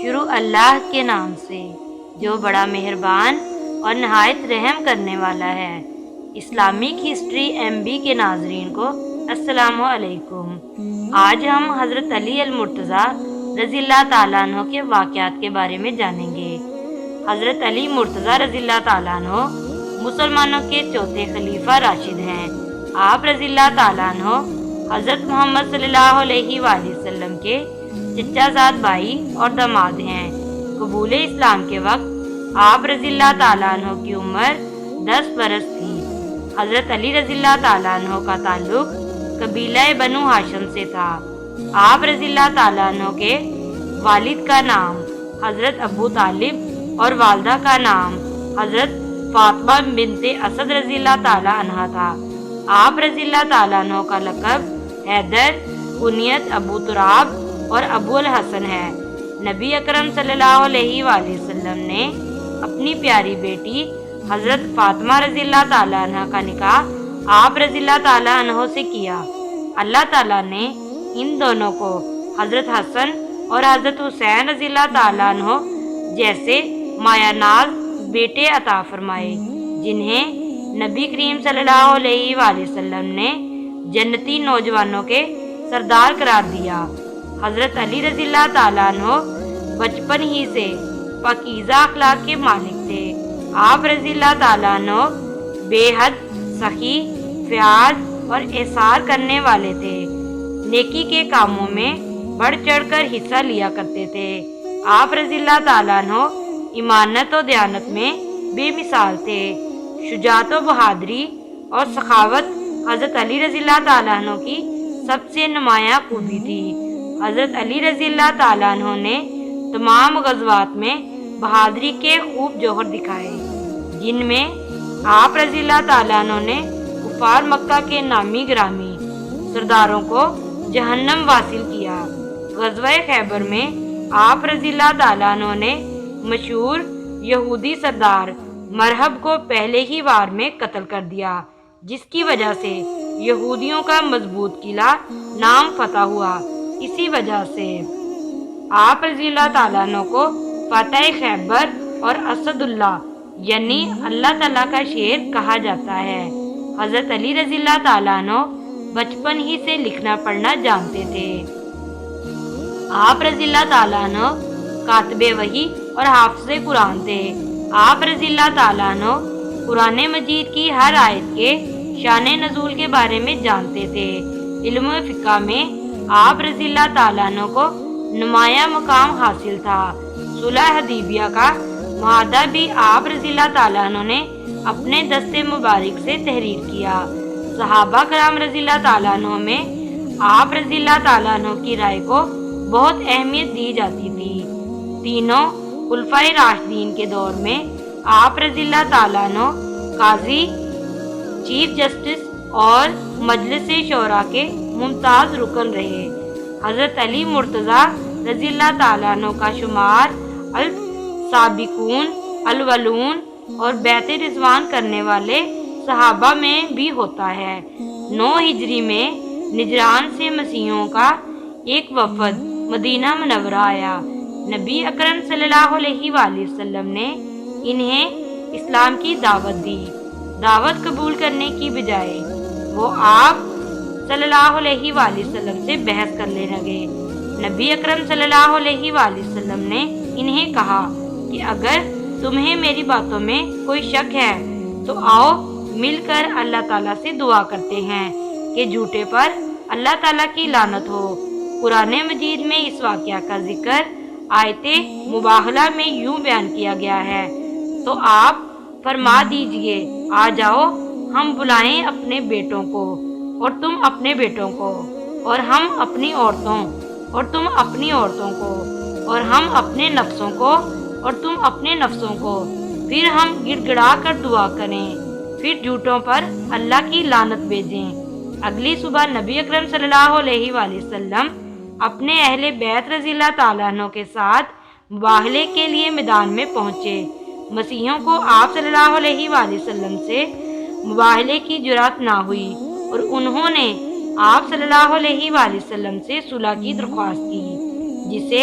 شروع اللہ کے نام سے جو بڑا مہربان اور نہایت رحم کرنے والا ہے۔ اسلامک ہسٹری MB کے ناظرین کو السلام علیکم۔ آج ہم حضرت علی المرتضیٰ رضی اللہ تعالیٰ عنہ کے واقعات کے بارے میں جانیں گے۔ حضرت علی مرتضیٰ رضی اللہ تعالیٰ عنہ مسلمانوں کے چوتھے خلیفہ راشد ہیں۔ آپ رضی اللہ تعالیٰ عنہ حضرت محمد صلی اللہ علیہ وآلہ وسلم کے چچا زاد بھائی اور داماد ہیں۔ قبول اسلام کے وقت آپ رضی اللہ تعالیٰ عنہ کی عمر 10 برس تھی۔ حضرت علی رضی اللہ تعالیٰ عنہ کا تعلق قبیلہ بنو ہاشم سے تھا۔ آپ رضی اللہ تعالیٰ عنہ کے والد کا نام حضرت ابو طالب اور والدہ کا نام حضرت فاطمہ بنت اسد رضی اللہ تعالیٰ عنہ تھا۔ آپ رضی اللہ تعالیٰ عنہ کا لقب حیدر، کنیت ابو تراب اور ابو الحسن ہے۔ نبی اکرم صلی اللہ علیہ وآلہ وسلم نے اپنی پیاری بیٹی حضرت فاطمہ رضی اللہ تعالیٰ عنہ کا نکاح آپ رضی اللہ تعالیٰ عنہ سے کیا۔ اللہ تعالیٰ نے ان دونوں کو حضرت حسن اور حضرت حسین رضی اللہ تعالیٰ عنہ جیسے مایہ ناز بیٹے عطا فرمائے، جنہیں نبی کریم صلی اللہ علیہ وآلہ وسلم نے جنتی نوجوانوں کے سردار قرار دیا۔ حضرت علی رضی اللہ تعالیٰ عنہ بچپن ہی سے پاکیزہ اخلاق کے مالک تھے۔ آپ رضی اللہ تعالیٰ عنہ بے حد سخی، فیاض اور احسار کرنے والے تھے۔ نیکی کے کاموں میں بڑھ چڑھ کر حصہ لیا کرتے تھے۔ آپ رضی اللہ تعالیٰ عنہ ایمانت و دیانت میں بے مثال تھے۔ شجاعت و بہادری اور سخاوت حضرت علی رضی اللہ تعالیٰ عنہ کی سب سے نمایاں خوبی تھی۔ حضرت علی رضی اللہ تعالیٰ عنہ نے تمام غزوات میں بہادری کے خوب جوہر دکھائے، جن میں آپ رضی اللہ تعالیٰ عنہ نے کفار مکہ کے نامی گرامی سرداروں کو جہنم واصل کیا۔ غزوہ خیبر میں آپ رضی اللہ تعالیٰ عنہ نے مشہور یہودی سردار مرہب کو پہلے ہی وار میں قتل کر دیا، جس کی وجہ سے یہودیوں کا مضبوط قلعہ نام فتح ہوا۔ اسی وجہ سے آپ رضی اللہ تعالیٰ عنہ کو فاتح خیبر اور اسد اللہ یعنی اللہ تعالیٰ کا شیر کہا جاتا ہے۔ حضرت علی رضی اللہ تعالیٰ عنہ بچپن ہی سے لکھنا پڑھنا جانتے تھے۔ آپ رضی اللہ تعالیٰ عنہ کاتب وحی اور حافظ قرآن تھے۔ آپ رضی اللہ تعالیٰ عنہ قرآن مجید کی ہر آیت کے شان نزول کے بارے میں جانتے تھے۔ علم و فقہ میں آپ رضی اللہ تعالیٰ عنہ کو نمایاں مقام حاصل تھا۔ صلح حدیبیہ کا معاہدہ بھی آپ رضی اللہ تعالیٰ عنہ نے اپنے دست مبارک سے تحریر کیا۔ صحابہ کرام رضی اللہ تعالیٰ عنہ میں آپ رضی اللہ تعالیٰ عنہ کی رائے کو بہت اہمیت دی جاتی تھی۔ تینوں خلفائے راشدین کے دور میں آپ رضی اللہ تعالیٰ عنہ قاضی، چیف جسٹس اور مجلس شورا کے ممتاز رکن رہے۔ حضرت علی مرتضیٰ رضی اللہ تعالیٰ عنہ کا شمار السابقون الاولون اور بیعت رضوان کرنے والے صحابہ میں بھی ہوتا ہے۔ 9 ہجری میں نجران سے مسیحیوں کا ایک وفد مدینہ منورہ آیا۔ نبی اکرم صلی اللہ علیہ وآلہ وسلم نے انہیں اسلام کی دعوت دی۔ دعوت قبول کرنے کی بجائے وہ آپ صلی اللہ علیہ وآلہ وسلم سے بحث کرنے لگے۔ نبی اکرم صلی اللہ علیہ وآلہ وسلم نے انہیں کہا کہ اگر تمہیں میری باتوں میں کوئی شک ہے تو آؤ مل کر اللہ تعالیٰ سے دعا کرتے ہیں کہ جھوٹے پر اللہ تعالیٰ کی لعنت ہو۔ قرآن مجید میں اس واقعہ کا ذکر آیت مباہلہ میں یوں بیان کیا گیا ہے، تو آپ فرما دیجئے آ جاؤ، ہم بلائیں اپنے بیٹوں کو اور تم اپنے بیٹوں کو، اور ہم اپنی عورتوں اور تم اپنی عورتوں کو، اور ہم اپنے نفسوں کو اور تم اپنے نفسوں کو، پھر ہم گڑ گڑا کر دعا کریں، پھر جھوٹوں پر اللہ کی لعنت بھیجیں۔ اگلی صبح نبی اکرم صلی اللہ علیہ وآلہ وسلم اپنے اہل بیت رضی اللہ تعالیٰ عنہ کے ساتھ مباہلے کے لیے میدان میں پہنچے۔ مسیحیوں کو آپ صلی اللہ علیہ وآلہ وسلم سے مباہلے کی جرات نہ ہوئی اور انہوں نے آپ صلی اللہ علیہ وآلہ وسلم سے صلح کی درخواست کی، جسے